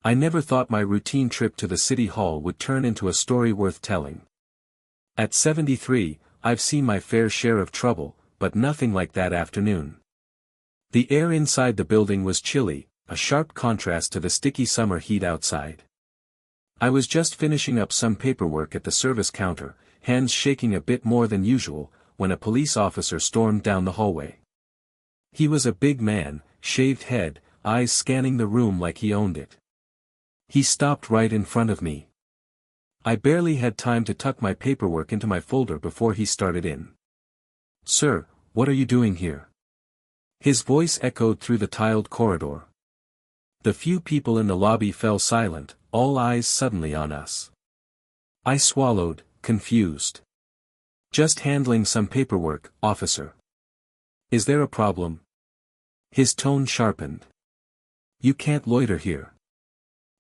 I never thought my routine trip to the city hall would turn into a story worth telling. At 73, I've seen my fair share of trouble, but nothing like that afternoon. The air inside the building was chilly, a sharp contrast to the sticky summer heat outside. I was just finishing up some paperwork at the service counter, hands shaking a bit more than usual, when a police officer stormed down the hallway. He was a big man, shaved head, eyes scanning the room like he owned it. He stopped right in front of me. I barely had time to tuck my paperwork into my folder before he started in. "Sir, what are you doing here?" His voice echoed through the tiled corridor. The few people in the lobby fell silent, all eyes suddenly on us. I swallowed, confused. "Just handling some paperwork, officer." "Is there a problem?" His tone sharpened. "You can't loiter here.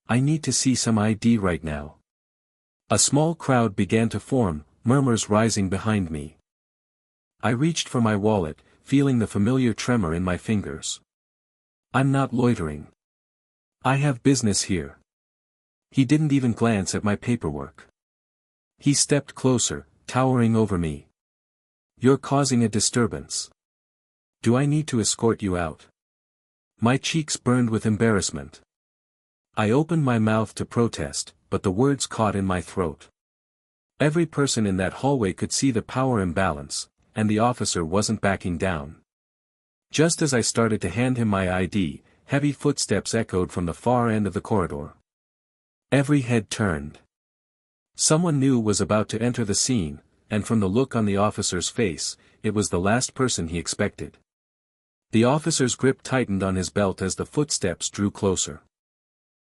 I need to see some ID right now." A small crowd began to form, murmurs rising behind me. I reached for my wallet, feeling the familiar tremor in my fingers. "I'm not loitering. I have business here." He didn't even glance at my paperwork. He stepped closer, towering over me. "You're causing a disturbance. Do I need to escort you out?" My cheeks burned with embarrassment. I opened my mouth to protest, but the words caught in my throat. Every person in that hallway could see the power imbalance, and the officer wasn't backing down. Just as I started to hand him my ID, heavy footsteps echoed from the far end of the corridor. Every head turned. Someone new was about to enter the scene, and from the look on the officer's face, it was the last person he expected. The officer's grip tightened on his belt as the footsteps drew closer.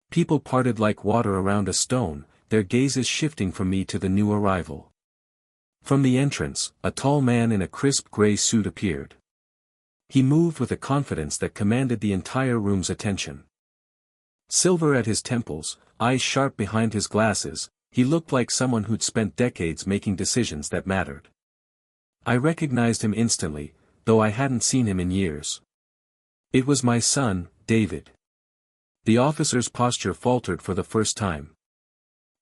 People parted like water around a stone, their gazes shifting from me to the new arrival. From the entrance, a tall man in a crisp gray suit appeared. He moved with a confidence that commanded the entire room's attention. Silver at his temples, eyes sharp behind his glasses, he looked like someone who'd spent decades making decisions that mattered. I recognized him instantly, though I hadn't seen him in years. It was my son, David. The officer's posture faltered for the first time.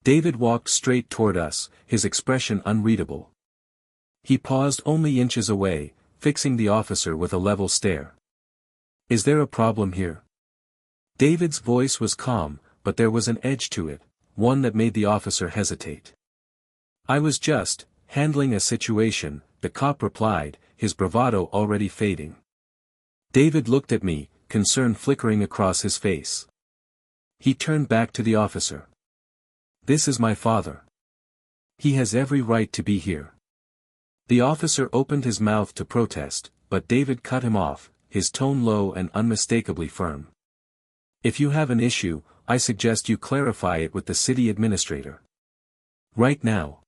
David walked straight toward us, his expression unreadable. He paused only inches away, fixing the officer with a level stare. "Is there a problem here?" David's voice was calm, but there was an edge to it, one that made the officer hesitate. "I was just handling a situation," the cop replied, his bravado already fading. David looked at me, concern flickering across his face. He turned back to the officer. "This is my father. He has every right to be here." The officer opened his mouth to protest, but David cut him off, his tone low and unmistakably firm. "If you have an issue, I suggest you clarify it with the city administrator. Right now."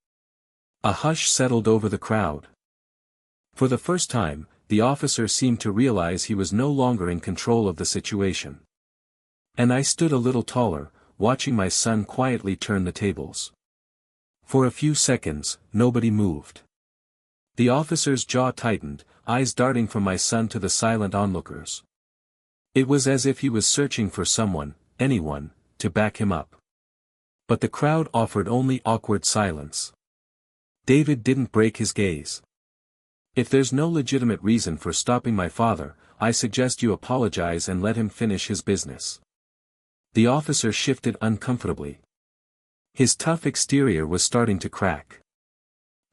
A hush settled over the crowd. For the first time, the officer seemed to realize he was no longer in control of the situation. And I stood a little taller, watching my son quietly turn the tables. For a few seconds, nobody moved. The officer's jaw tightened, eyes darting from my son to the silent onlookers. It was as if he was searching for someone, anyone, to back him up. But the crowd offered only awkward silence. David didn't break his gaze. "If there's no legitimate reason for stopping my father, I suggest you apologize and let him finish his business." The officer shifted uncomfortably. His tough exterior was starting to crack.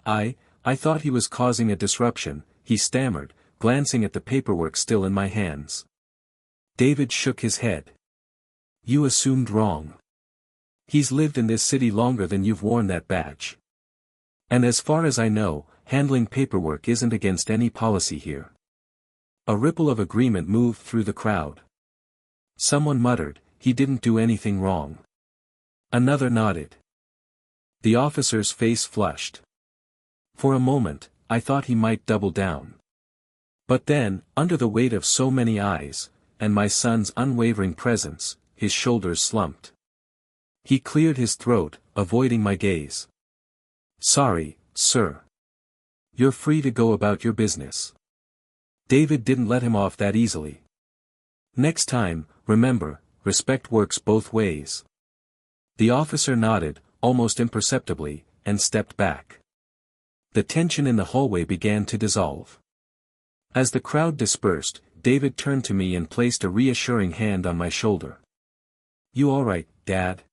I thought he was causing a disruption," he stammered, glancing at the paperwork still in my hands. David shook his head. "You assumed wrong. He's lived in this city longer than you've worn that badge. And as far as I know, handling paperwork isn't against any policy here." A ripple of agreement moved through the crowd. Someone muttered, "He didn't do anything wrong." Another nodded. The officer's face flushed. For a moment, I thought he might double down. But then, under the weight of so many eyes, and my son's unwavering presence, his shoulders slumped. He cleared his throat, avoiding my gaze. "Sorry, sir. You're free to go about your business." David didn't let him off that easily. "Next time, remember, respect works both ways. The officer nodded, almost imperceptibly, and stepped back. The tension in the hallway began to dissolve. As the crowd dispersed, David turned to me and placed a reassuring hand on my shoulder. "You all right, Dad?"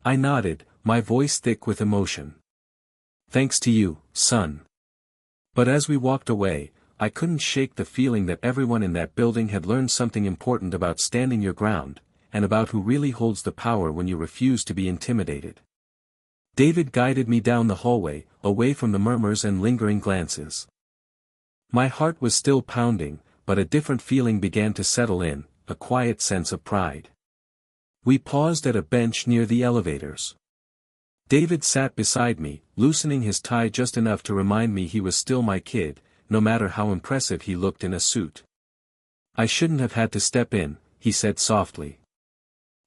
I nodded, my voice thick with emotion. "Thanks to you, son." But as we walked away, I couldn't shake the feeling that everyone in that building had learned something important about standing your ground, and about who really holds the power when you refuse to be intimidated. David guided me down the hallway, away from the murmurs and lingering glances. My heart was still pounding, but a different feeling began to settle in, a quiet sense of pride. We paused at a bench near the elevators. David sat beside me, loosening his tie just enough to remind me he was still my kid, no matter how impressive he looked in a suit. "I shouldn't have had to step in," he said softly.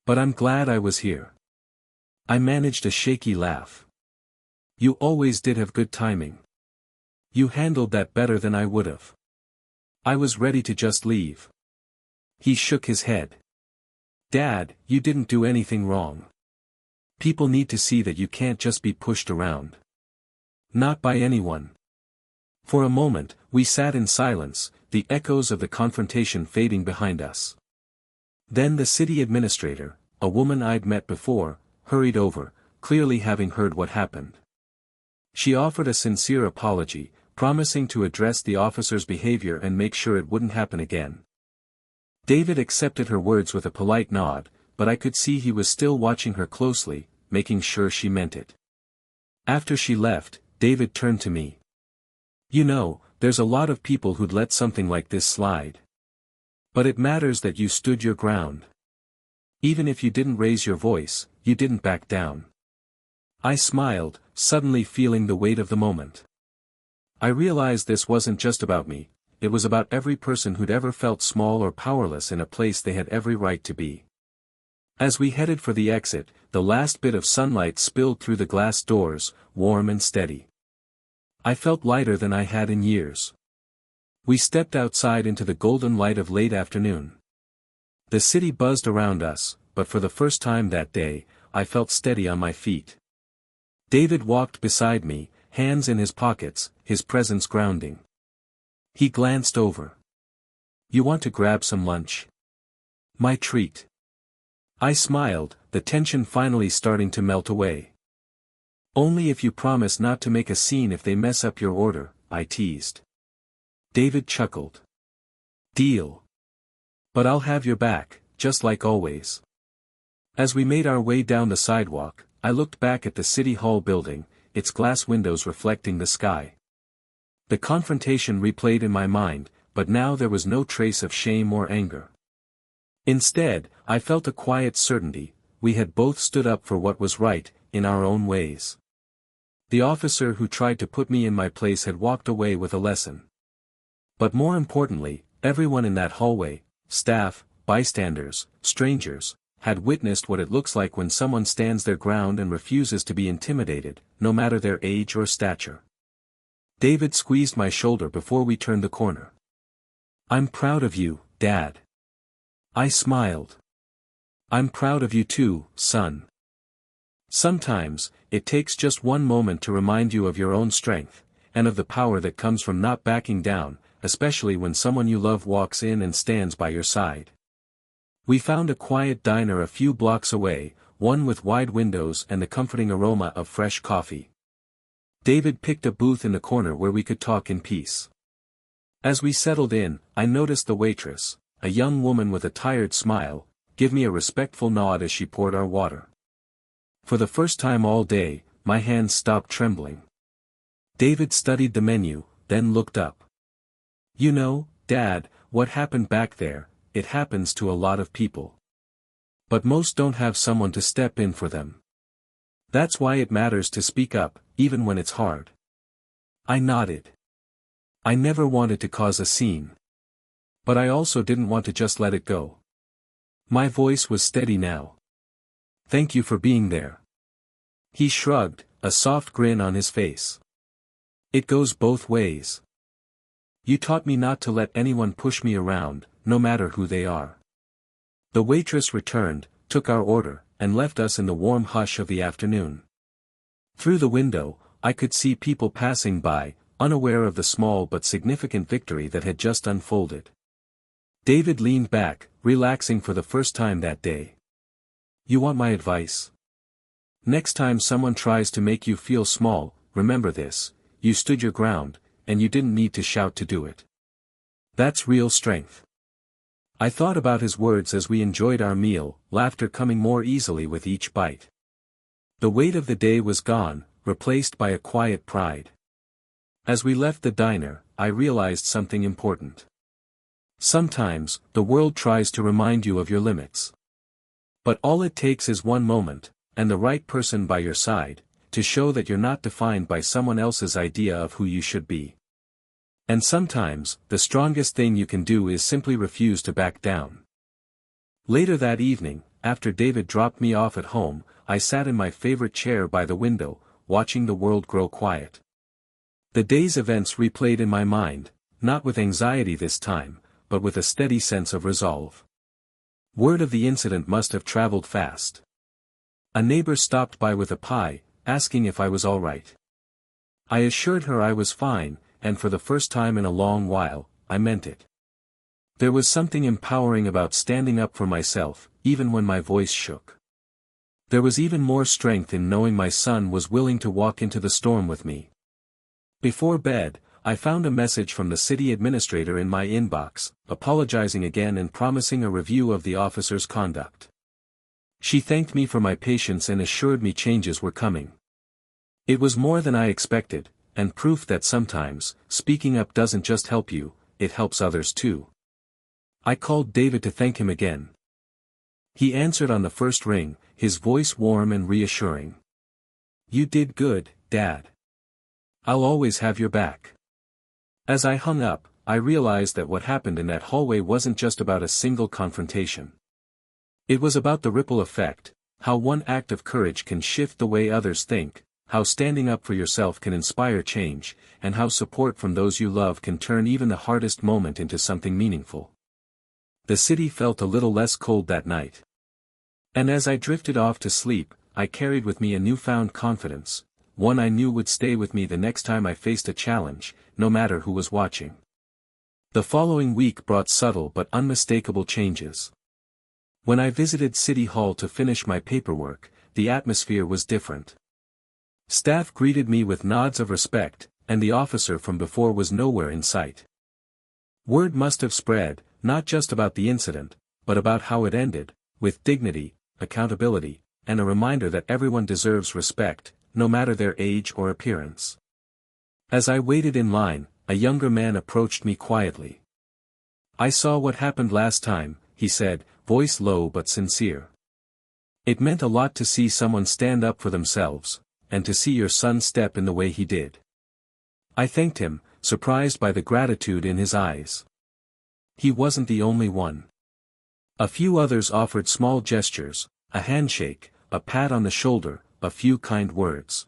"But I'm glad I was here." I managed a shaky laugh. "You always did have good timing. You handled that better than I would have." I was ready to just leave. He shook his head. "Dad, you didn't do anything wrong. People need to see that you can't just be pushed around. Not by anyone." For a moment, we sat in silence, the echoes of the confrontation fading behind us. Then the city administrator, a woman I'd met before, hurried over, clearly having heard what happened. She offered a sincere apology, promising to address the officer's behavior and make sure it wouldn't happen again. David accepted her words with a polite nod, but I could see he was still watching her closely, making sure she meant it. After she left, David turned to me. "You know, there's a lot of people who'd let something like this slide. But it matters that you stood your ground. Even if you didn't raise your voice, you didn't back down." I smiled, suddenly feeling the weight of the moment. I realized this wasn't just about me, it was about every person who'd ever felt small or powerless in a place they had every right to be. As we headed for the exit, the last bit of sunlight spilled through the glass doors, warm and steady. I felt lighter than I had in years. We stepped outside into the golden light of late afternoon. The city buzzed around us, but for the first time that day, I felt steady on my feet. David walked beside me, hands in his pockets, his presence grounding. He glanced over. "You want to grab some lunch?" "My treat." I smiled, the tension finally starting to melt away. "Only if you promise not to make a scene if they mess up your order," I teased. David chuckled. "Deal. But I'll have your back, just like always." As we made our way down the sidewalk, I looked back at the City Hall building, its glass windows reflecting the sky. The confrontation replayed in my mind, but now there was no trace of shame or anger. Instead, I felt a quiet certainty, we had both stood up for what was right, in our own ways. The officer who tried to put me in my place had walked away with a lesson. But more importantly, everyone in that hallway, staff, bystanders, strangers, had witnessed what it looks like when someone stands their ground and refuses to be intimidated, no matter their age or stature. David squeezed my shoulder before we turned the corner. "I'm proud of you, Dad." I smiled. "I'm proud of you too, son." Sometimes, it takes just one moment to remind you of your own strength, and of the power that comes from not backing down, especially when someone you love walks in and stands by your side. We found a quiet diner a few blocks away, one with wide windows and the comforting aroma of fresh coffee. David picked a booth in the corner where we could talk in peace. As we settled in, I noticed the waitress, a young woman with a tired smile, give me a respectful nod as she poured our water. For the first time all day, my hands stopped trembling. David studied the menu, then looked up. "You know, Dad, what happened back there, it happens to a lot of people. But most don't have someone to step in for them. That's why it matters to speak up, even when it's hard." I nodded. I never wanted to cause a scene. But I also didn't want to just let it go. My voice was steady now. "Thank you for being there." He shrugged, a soft grin on his face. "It goes both ways. You taught me not to let anyone push me around, no matter who they are. The waitress returned, took our order, and left us in the warm hush of the afternoon. Through the window, I could see people passing by, unaware of the small but significant victory that had just unfolded. David leaned back, relaxing for the first time that day. "You want my advice? Next time someone tries to make you feel small, remember this: you stood your ground, and you didn't need to shout to do it. That's real strength." I thought about his words as we enjoyed our meal, laughter coming more easily with each bite. The weight of the day was gone, replaced by a quiet pride. As we left the diner, I realized something important. Sometimes, the world tries to remind you of your limits. But all it takes is one moment, and the right person by your side, to show that you're not defined by someone else's idea of who you should be. And sometimes, the strongest thing you can do is simply refuse to back down. Later that evening, after David dropped me off at home, I sat in my favorite chair by the window, watching the world grow quiet. The day's events replayed in my mind, not with anxiety this time, but with a steady sense of resolve. Word of the incident must have traveled fast. A neighbor stopped by with a pie, asking if I was all right. I assured her I was fine, and for the first time in a long while, I meant it. There was something empowering about standing up for myself, even when my voice shook. There was even more strength in knowing my son was willing to walk into the storm with me. Before bed, I found a message from the city administrator in my inbox, apologizing again and promising a review of the officer's conduct. She thanked me for my patience and assured me changes were coming. It was more than I expected, and proof that sometimes, speaking up doesn't just help you, it helps others too. I called David to thank him again. He answered on the first ring, his voice warm and reassuring. "You did good, Dad. I'll always have your back." As I hung up, I realized that what happened in that hallway wasn't just about a single confrontation. It was about the ripple effect, how one act of courage can shift the way others think, how standing up for yourself can inspire change, and how support from those you love can turn even the hardest moment into something meaningful. The city felt a little less cold that night. And as I drifted off to sleep, I carried with me a newfound confidence, one I knew would stay with me the next time I faced a challenge, no matter who was watching. The following week brought subtle but unmistakable changes. When I visited City Hall to finish my paperwork, the atmosphere was different. Staff greeted me with nods of respect, and the officer from before was nowhere in sight. Word must have spread, not just about the incident, but about how it ended, with dignity, accountability, and a reminder that everyone deserves respect, no matter their age or appearance. As I waited in line, a younger man approached me quietly. "I saw what happened last time," he said, voice low but sincere. "It meant a lot to see someone stand up for themselves, and to see your son step in the way he did." I thanked him, surprised by the gratitude in his eyes. He wasn't the only one. A few others offered small gestures, a handshake, a pat on the shoulder, a few kind words.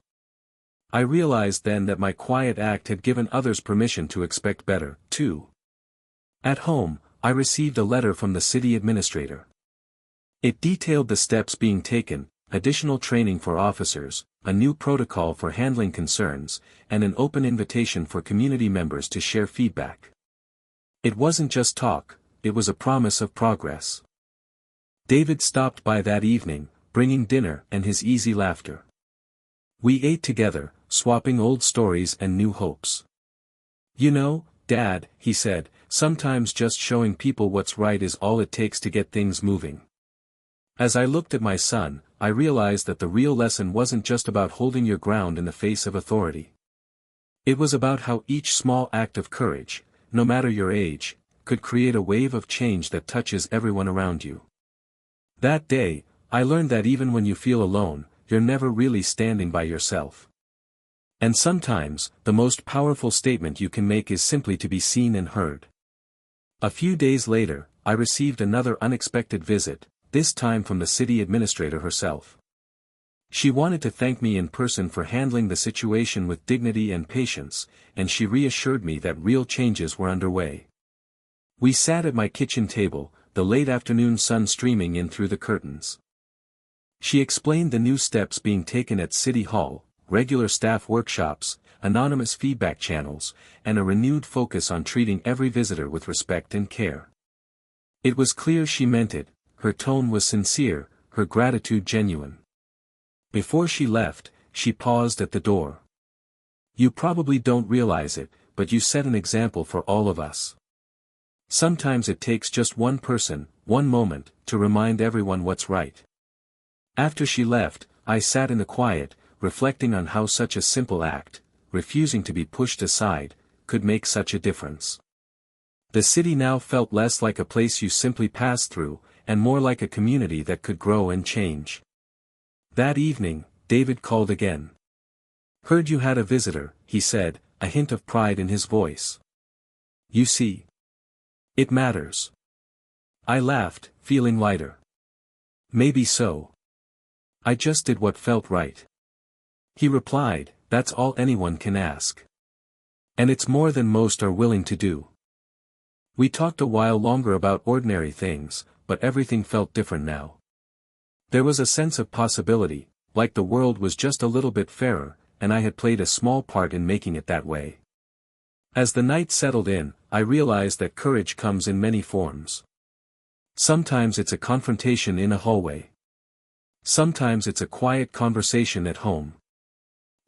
I realized then that my quiet act had given others permission to expect better, too. At home, I received a letter from the city administrator. It detailed the steps being taken, additional training for officers, a new protocol for handling concerns, and an open invitation for community members to share feedback. It wasn't just talk, it was a promise of progress. David stopped by that evening, bringing dinner and his easy laughter. We ate together, swapping old stories and new hopes. "You know, Dad," he said, "sometimes just showing people what's right is all it takes to get things moving." As I looked at my son, I realized that the real lesson wasn't just about holding your ground in the face of authority. It was about how each small act of courage, no matter your age, could create a wave of change that touches everyone around you. That day, I learned that even when you feel alone, you're never really standing by yourself. And sometimes, the most powerful statement you can make is simply to be seen and heard. A few days later, I received another unexpected visit, this time from the city administrator herself. She wanted to thank me in person for handling the situation with dignity and patience, and she reassured me that real changes were underway. We sat at my kitchen table, the late afternoon sun streaming in through the curtains. She explained the new steps being taken at City Hall, regular staff workshops, anonymous feedback channels, and a renewed focus on treating every visitor with respect and care. It was clear she meant it, her tone was sincere, her gratitude genuine. Before she left, she paused at the door. "You probably don't realize it, but you set an example for all of us. Sometimes it takes just one person, one moment, to remind everyone what's right." After she left, I sat in the quiet, reflecting on how such a simple act, refusing to be pushed aside, could make such a difference. The city now felt less like a place you simply passed through, and more like a community that could grow and change. That evening, David called again. "Heard you had a visitor," he said, a hint of pride in his voice. "You see. It matters." I laughed, feeling lighter. "Maybe so. I just did what felt right." He replied, "That's all anyone can ask. And it's more than most are willing to do." We talked a while longer about ordinary things, but everything felt different now. There was a sense of possibility, like the world was just a little bit fairer, and I had played a small part in making it that way. As the night settled in, I realized that courage comes in many forms. Sometimes it's a confrontation in a hallway. Sometimes it's a quiet conversation at home.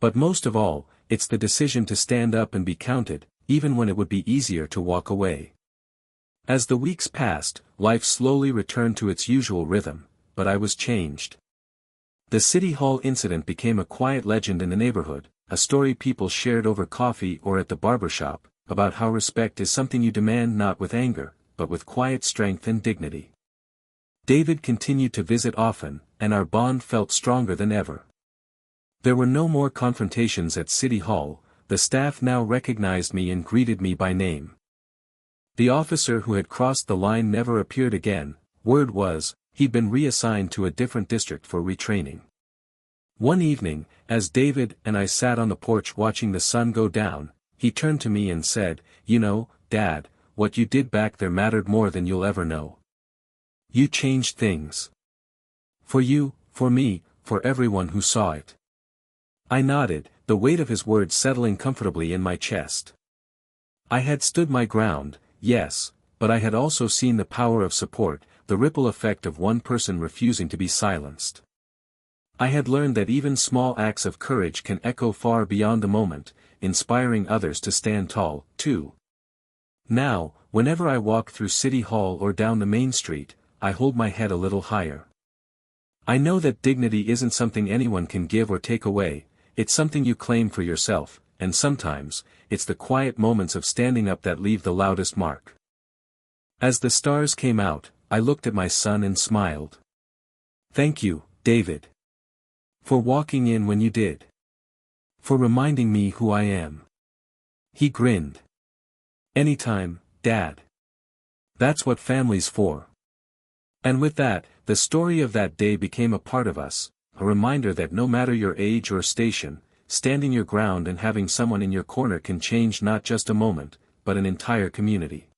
But most of all, it's the decision to stand up and be counted, even when it would be easier to walk away. As the weeks passed, life slowly returned to its usual rhythm, but I was changed. The City Hall incident became a quiet legend in the neighborhood, a story people shared over coffee or at the barbershop, about how respect is something you demand not with anger, but with quiet strength and dignity. David continued to visit often, and our bond felt stronger than ever. There were no more confrontations at City Hall, the staff now recognized me and greeted me by name. The officer who had crossed the line never appeared again. Word was, he'd been reassigned to a different district for retraining. One evening, as David and I sat on the porch watching the sun go down, he turned to me and said, "You know, Dad, what you did back there mattered more than you'll ever know. You changed things. For you, for me, for everyone who saw it." I nodded, the weight of his words settling comfortably in my chest. I had stood my ground, yes, but I had also seen the power of support, the ripple effect of one person refusing to be silenced. I had learned that even small acts of courage can echo far beyond the moment, inspiring others to stand tall, too. Now, whenever I walk through City Hall or down the main street, I hold my head a little higher. I know that dignity isn't something anyone can give or take away, it's something you claim for yourself, and sometimes, it's the quiet moments of standing up that leave the loudest mark. As the stars came out, I looked at my son and smiled. "Thank you, David. For walking in when you did. For reminding me who I am." He grinned. "Anytime, Dad. That's what family's for." And with that, the story of that day became a part of us, a reminder that no matter your age or station, standing your ground and having someone in your corner can change not just a moment, but an entire community.